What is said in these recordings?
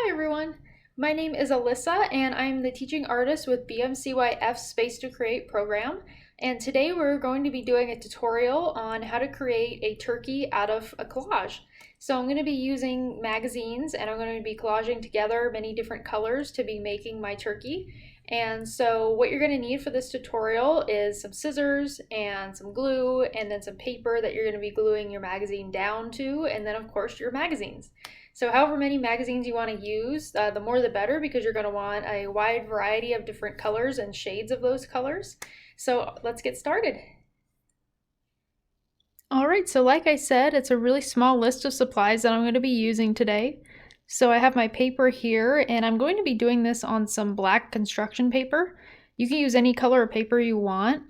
Hi everyone, my name is Alyssa and I'm the teaching artist with BMCYF Space to Create program. And today we're going to be doing a tutorial on how to create a turkey out of a collage. So I'm going to be using magazines and I'm going to be collaging together many different colors to be making my turkey. And so what you're going to need for this tutorial is some scissors and some glue and then some paper that you're going to be gluing your magazine down to, and then of course your magazines. So however many magazines you want to use, the more the better, because you're going to want a wide variety of different colors and shades of those colors. So let's get started. Alright, so like I said, it's a really small list of supplies that I'm going to be using today. So I have my paper here, and I'm going to be doing this on some black construction paper. You can use any color of paper you want.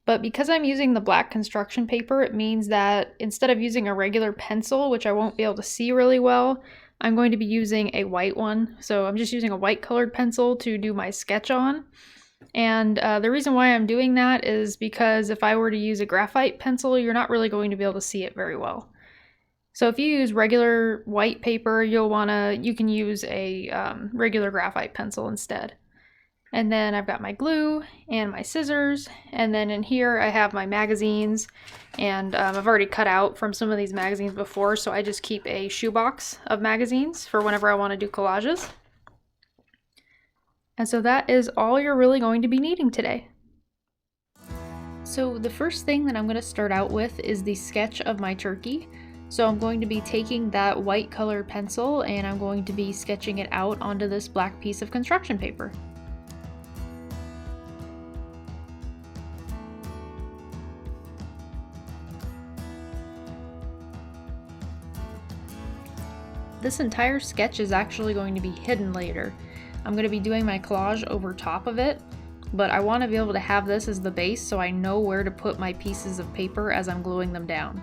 But because I'm using the black construction paper, it means that instead of using a regular pencil, which I won't be able to see really well, I'm going to be using a white one. So I'm just using a white colored pencil to do my sketch on. And the reason why I'm doing that is because if I were to use a graphite pencil, you're not really going to be able to see it very well. So if you use regular white paper, you can use a regular graphite pencil instead. And then I've got my glue and my scissors, and then in here I have my magazines, and I've already cut out from some of these magazines before, so I just keep a shoebox of magazines for whenever I want to do collages. And so that is all you're really going to be needing today. So the first thing that I'm going to start out with is the sketch of my turkey. So I'm going to be taking that white colored pencil and I'm going to be sketching it out onto this black piece of construction paper. This entire sketch is actually going to be hidden later. I'm going to be doing my collage over top of it, but I want to be able to have this as the base so I know where to put my pieces of paper as I'm gluing them down.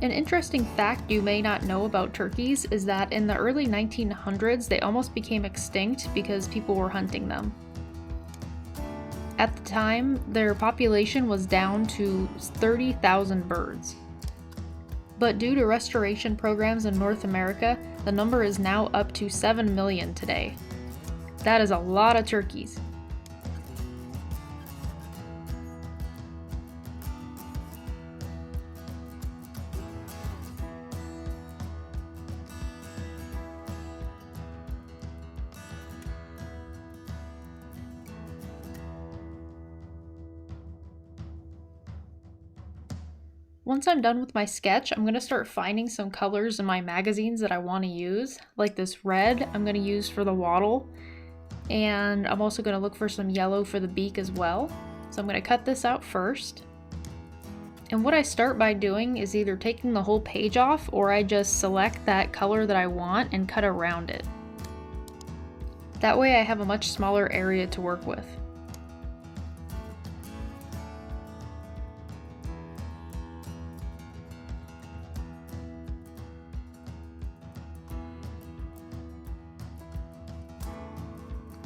An interesting fact you may not know about turkeys is that in the early 1900s they almost became extinct because people were hunting them. At the time, their population was down to 30,000 birds. But due to restoration programs in North America, the number is now up to 7 million today. That is a lot of turkeys. Once I'm done with my sketch, I'm going to start finding some colors in my magazines that I want to use. Like this red, I'm going to use for the wattle. And I'm also going to look for some yellow for the beak as well. So I'm going to cut this out first. And what I start by doing is either taking the whole page off or I just select that color that I want and cut around it. That way I have a much smaller area to work with.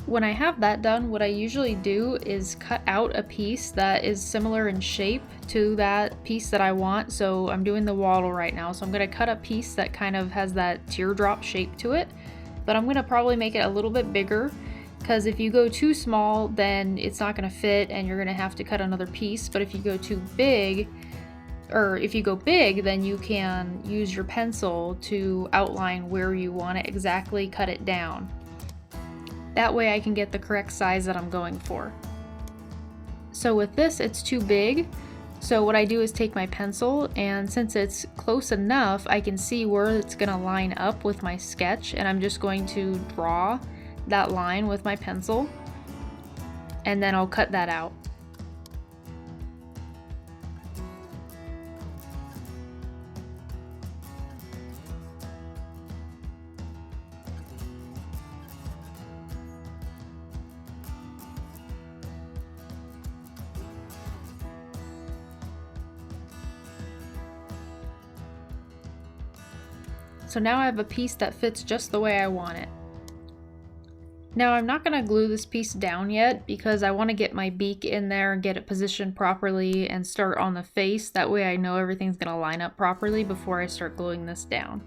When I have that done, what I usually do is cut out a piece that is similar in shape to that piece that I want. So I'm doing the wattle right now, so I'm going to cut a piece that kind of has that teardrop shape to it, but I'm going to probably make it a little bit bigger, because if you go too small then it's not going to fit and you're going to have to cut another piece. But if you go too big, or if you go big, then you can use your pencil to outline where you want to exactly cut it down. That way I can get the correct size that I'm going for. So with this, it's too big. So what I do is take my pencil, and since it's close enough, I can see where it's gonna line up with my sketch, and I'm just going to draw that line with my pencil, and then I'll cut that out. So now I have a piece that fits just the way I want it. Now I'm not going to glue this piece down yet because I want to get my beak in there and get it positioned properly and start on the face. That way I know everything's going to line up properly before I start gluing this down.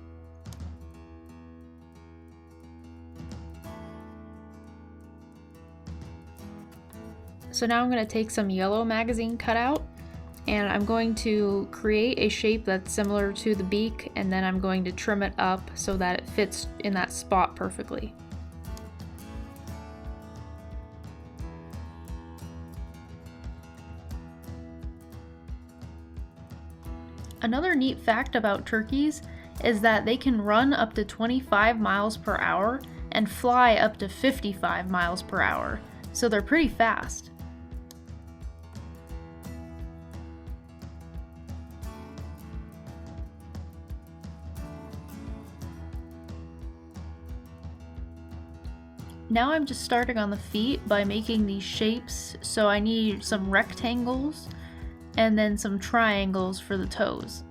So now I'm going to take some yellow magazine cutout and I'm going to create a shape that's similar to the beak, and then I'm going to trim it up so that it fits in that spot perfectly. Another neat fact about turkeys is that they can run up to 25 miles per hour and fly up to 55 miles per hour, so they're pretty fast. Now I'm just starting on the feet by making these shapes, so I need some rectangles and then some triangles for the toes.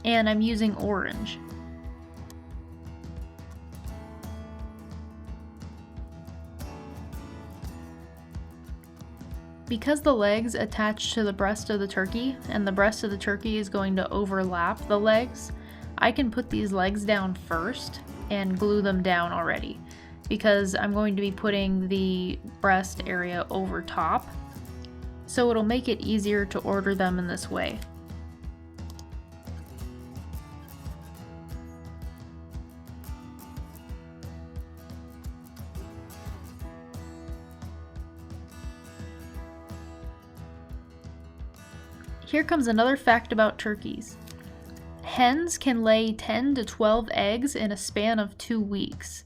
And I'm using orange. Because the legs attach to the breast of the turkey, and the breast of the turkey is going to overlap the legs, I can put these legs down first and glue them down already, because I'm going to be putting the breast area over top, so it'll make it easier to order them in this way. Here comes another fact about turkeys. Hens can lay 10 to 12 eggs in a span of 2 weeks.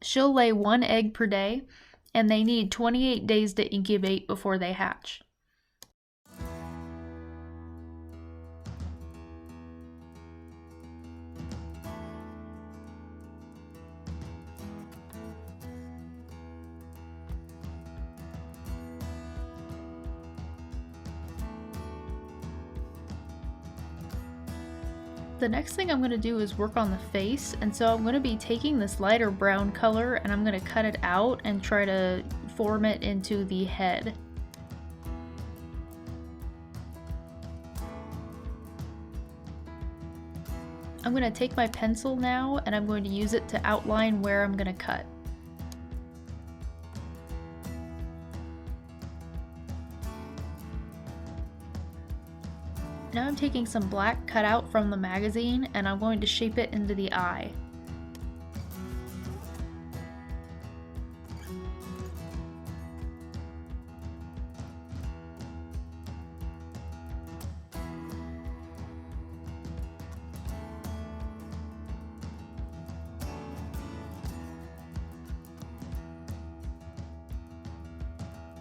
She'll lay 1 egg per day, and they need 28 days to incubate before they hatch. The next thing I'm going to do is work on the face, and so I'm going to be taking this lighter brown color and I'm going to cut it out and try to form it into the head. I'm going to take my pencil now and I'm going to use it to outline where I'm going to cut. Now I'm taking some black cutout from the magazine and I'm going to shape it into the eye.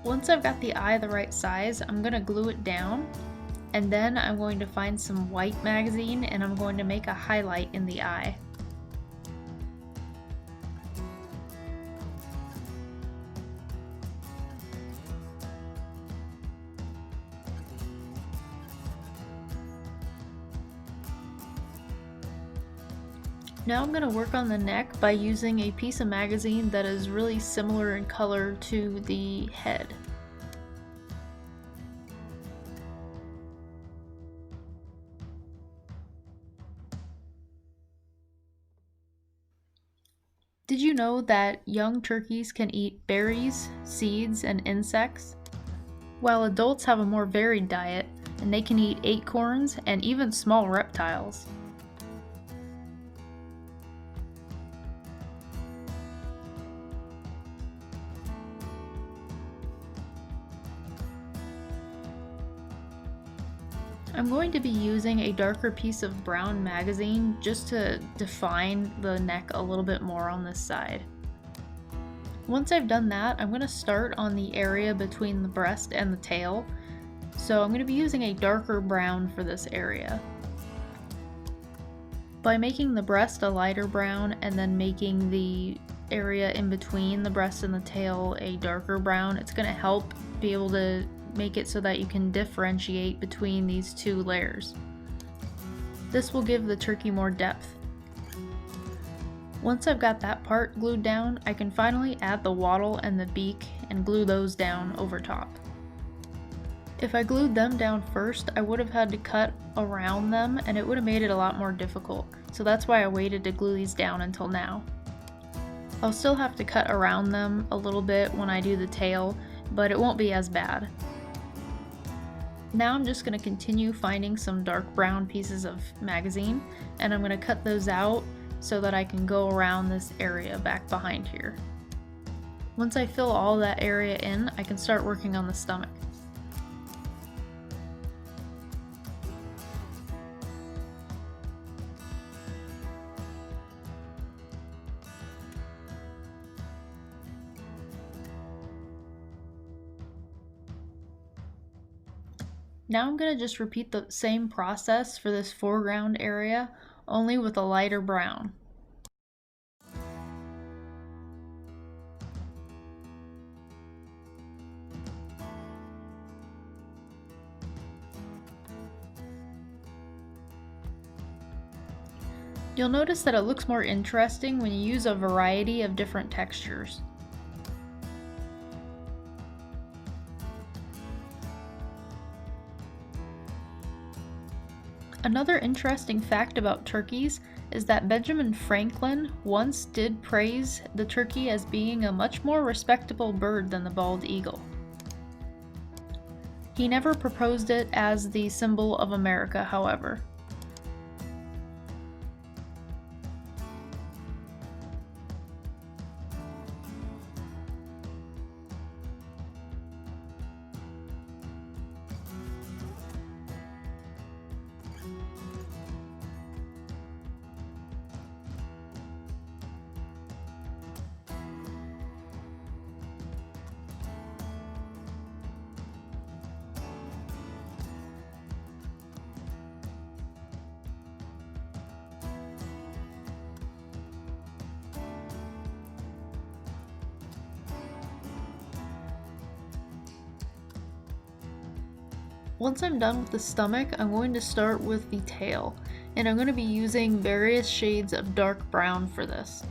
Once I've got the eye the right size, I'm going to glue it down. And then I'm going to find some white magazine and I'm going to make a highlight in the eye. Now I'm going to work on the neck by using a piece of magazine that is really similar in color to the head. Did you know that young turkeys can eat berries, seeds, and insects? While adults have a more varied diet, and they can eat acorns and even small reptiles. I'm going to be using a darker piece of brown magazine just to define the neck a little bit more on this side. Once I've done that, I'm going to start on the area between the breast and the tail. So I'm going to be using a darker brown for this area. By making the breast a lighter brown and then making the area in between the breast and the tail a darker brown, it's going to help be able to make it so that you can differentiate between these two layers. This will give the turkey more depth. Once I've got that part glued down, I can finally add the wattle and the beak and glue those down over top. If I glued them down first, I would have had to cut around them and it would have made it a lot more difficult, so that's why I waited to glue these down until now. I'll still have to cut around them a little bit when I do the tail, but it won't be as bad. Now I'm just going to continue finding some dark brown pieces of magazine, and I'm going to cut those out so that I can go around this area back behind here. Once I fill all that area in, I can start working on the stomach. Now I'm going to just repeat the same process for this foreground area, only with a lighter brown. You'll notice that it looks more interesting when you use a variety of different textures. Another interesting fact about turkeys is that Benjamin Franklin once did praise the turkey as being a much more respectable bird than the bald eagle. He never proposed it as the symbol of America, however. Once I'm done with the stomach, I'm going to start with the tail, and I'm going to be using various shades of dark brown for this.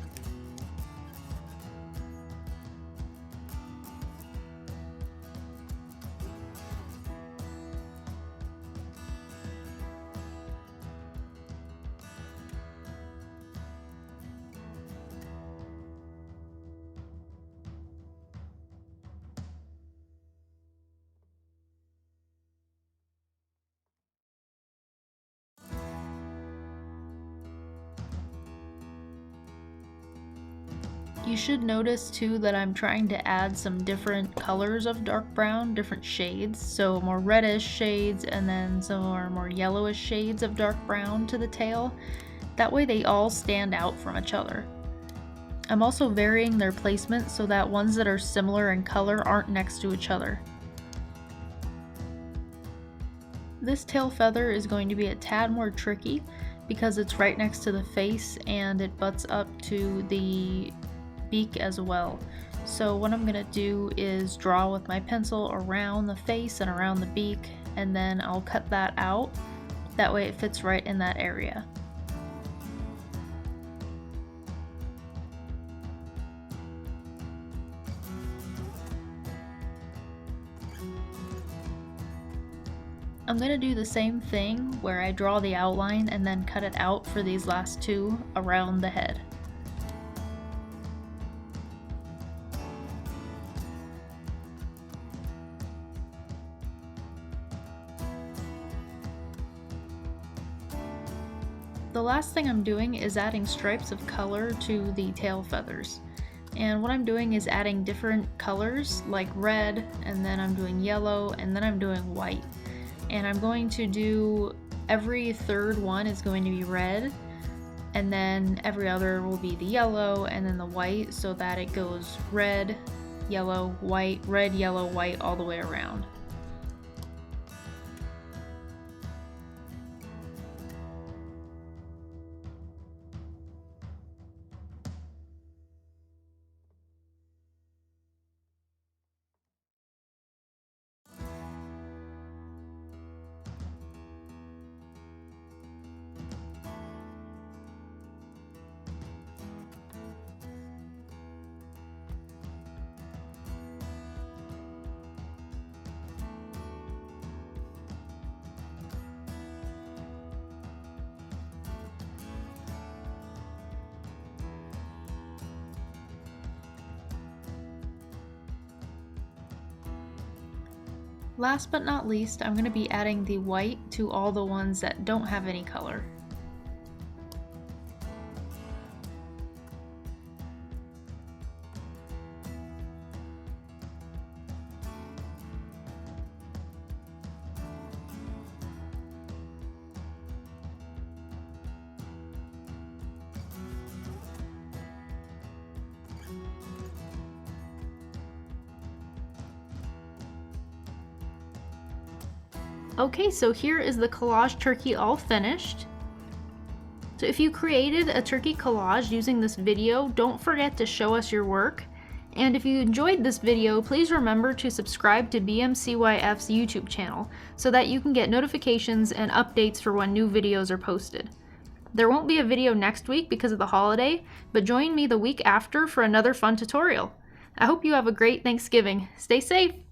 You should notice too that I'm trying to add some different colors of dark brown, different shades, so more reddish shades and then some more yellowish shades of dark brown to the tail. That way they all stand out from each other. I'm also varying their placement so that ones that are similar in color aren't next to each other. This tail feather is going to be a tad more tricky because it's right next to the face and it butts up to the beak as well. So what I'm going to do is draw with my pencil around the face and around the beak, and then I'll cut that out. That way it fits right in that area. I'm going to do the same thing where I draw the outline and then cut it out for these last two around the head. The last thing I'm doing is adding stripes of color to the tail feathers. And what I'm doing is adding different colors like red, and then I'm doing yellow, and then I'm doing white. And I'm going to do every third one is going to be red, and then every other will be the yellow and then the white, so that it goes red, yellow, white, red, yellow, white all the way around. Last but not least, I'm going to be adding the white to all the ones that don't have any color. Okay, so here is the collage turkey all finished. So if you created a turkey collage using this video, don't forget to show us your work. And if you enjoyed this video, please remember to subscribe to BMCYF's YouTube channel so that you can get notifications and updates for when new videos are posted. There won't be a video next week because of the holiday, but join me the week after for another fun tutorial. I hope you have a great Thanksgiving. Stay safe!